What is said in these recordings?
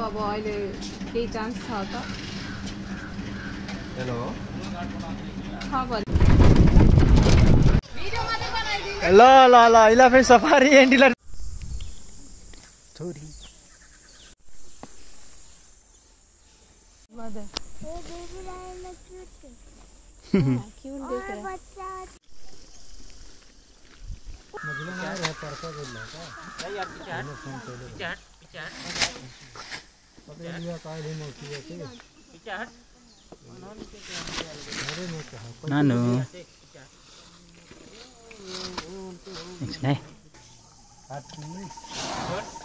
अब अहिले केही चान्स छ त? हेलो ल ल ल इलेफेन्ट सफारी एन्डिलर छोरी नानु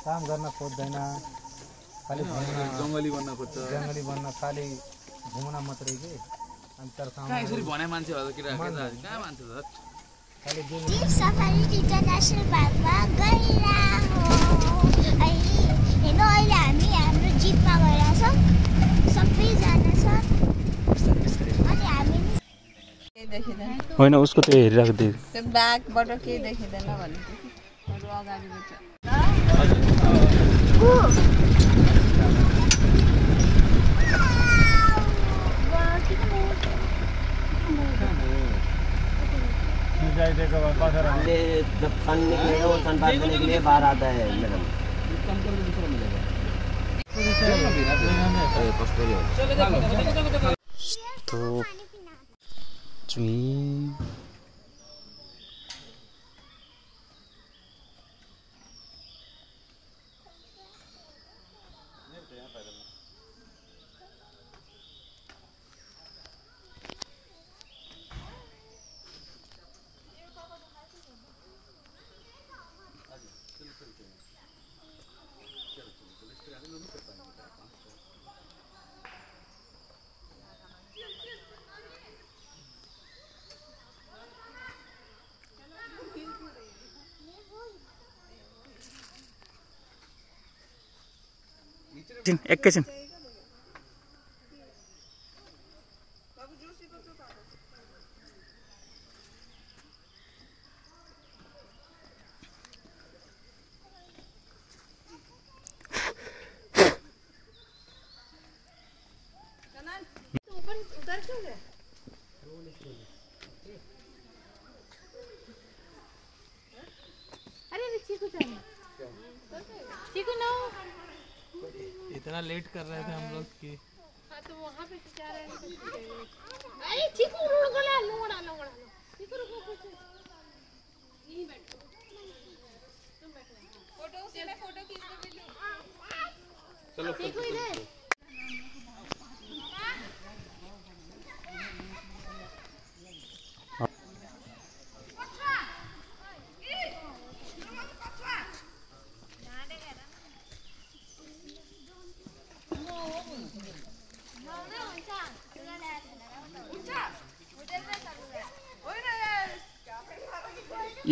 काम गर्न खोज्दैन खाली जंगली बन्न खोज्छ जंगली बन्न खाली घुम्न मात्रै के अनि तर काम यसरी भने मान्छे होला के कहाँ मान्छे छ खाली सफारी इन्टरनेशनल पार्कमा गइरा हो हेर्नु अहिले हामी हाम्रो जिपमा गइरहेछौँ सबैजना छ अनि हामी होइन उसको त्यो हेरिरहेको थियो त्यो ब्यागबाट केही देखिँदैन भनेको अरू अगाडिबाट फन निकलेगा और सन पार करने के लिए बाहर आता है मैडम तो चुई एकैछिन इतना लेट कर रहे थे हम लोग कि हाँ तो वहाँ पे क्या रहे हैं अरे चीकू लोगड़ा चीकू रुको कुछ यहीं बैठो तुम बैठो फोटो खींच लो वीडियो चलो चीकू इधर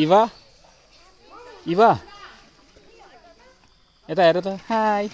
इवा इवा यता हेर त हाई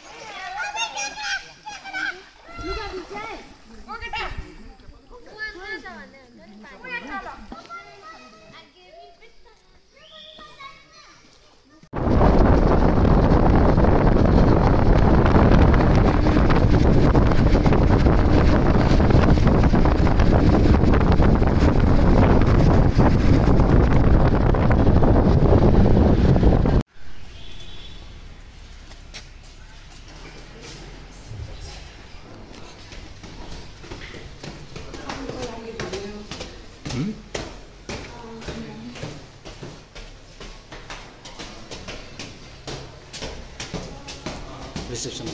रिसेप्सन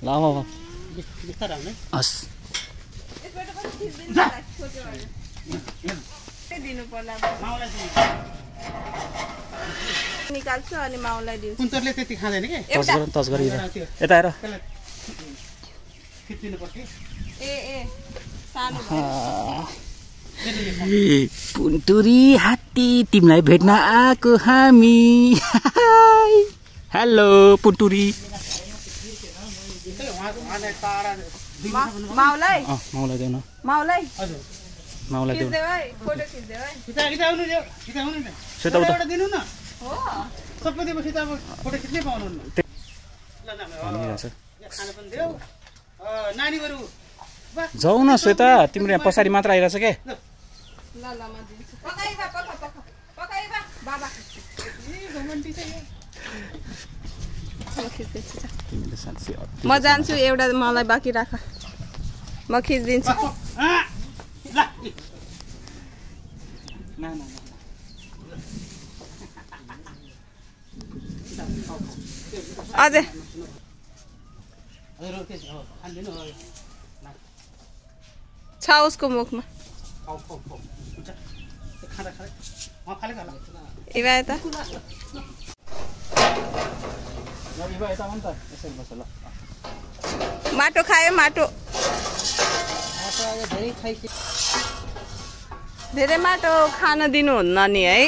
लावा बिस्तार आउने हस् दिनु पर्ला निकाल्छु अनि माउलाई दिन्छु कुन्तरले त्यति खादैन के टच गरी यता हेर खिच्दिनु पर्छ ए सानो पुन्तुरी हात्ती तिमीलाई भेट्न आएको हामी हेलो पुन्तुरी उहाँलाई टाढा माउलाई माउलाई देऊ न माउलाई हजुर माउलाई देऊ खिच्देऊ है फोटो खिच्देऊ है यता आउनु नि सेता उता एउटा दिनु न हो सबै दिएपछि त अब फोटो खिच्नै पाउनुहुन्न ल भनिरहेछ खाना पनि देऊ नानीहरू जाऊ न श्वेता तिम्रो यहाँ पछाडि मात्र आइरहेछ के ल ल म दिन्छु पकाइबा पकाइबा बाबा घमण्डी छ यो चलो खिच्दैछु तिमीले साँच्चै अति म जान्छु एउटा मलाई बाँकी राख म खिच्दिन्छु अझै छ उसको मुखमा इवा यता माटो खायो माटो धेरै माटो खान दिनुहुन्न नि है